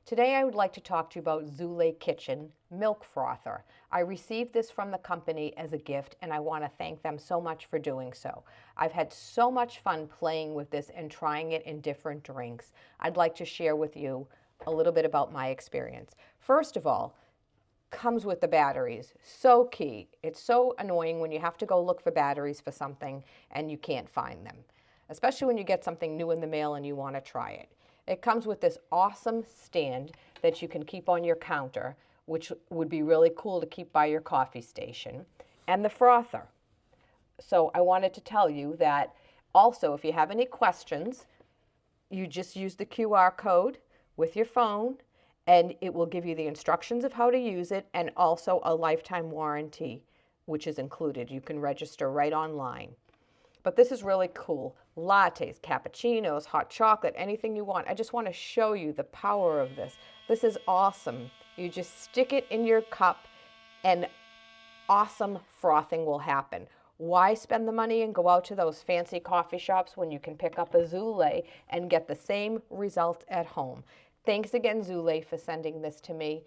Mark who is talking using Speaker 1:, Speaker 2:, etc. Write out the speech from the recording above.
Speaker 1: Today I would like to talk to you about Zulay Kitchen Milk Frother. I received this from the company as a gift and I want to thank them so much for doing so. I've had so much fun playing with this and trying it in different drinks. I'd like to share with you a little bit about my experience. First of all, comes with the batteries. So key. It's so annoying when you have to go look for batteries for something and you can't find them, especially when you get something new in the mail and you want to try it. It comes with this awesome stand that you can keep on your counter, which would be really cool to keep by your coffee station, and the frother. So I wanted to tell you that also, if you have any questions, you just use the QR code with your phone and it will give you the instructions of how to use it and also a lifetime warranty, which is included. You can register right online. But this is really cool. Lattes, cappuccinos, hot chocolate, anything you want. I just want to show you the power of this. This is awesome. You just stick it in your cup and awesome frothing will happen. Why spend the money and go out to those fancy coffee shops when you can pick up a Zulay and get the same result at home? Thanks again, Zulay, for sending this to me.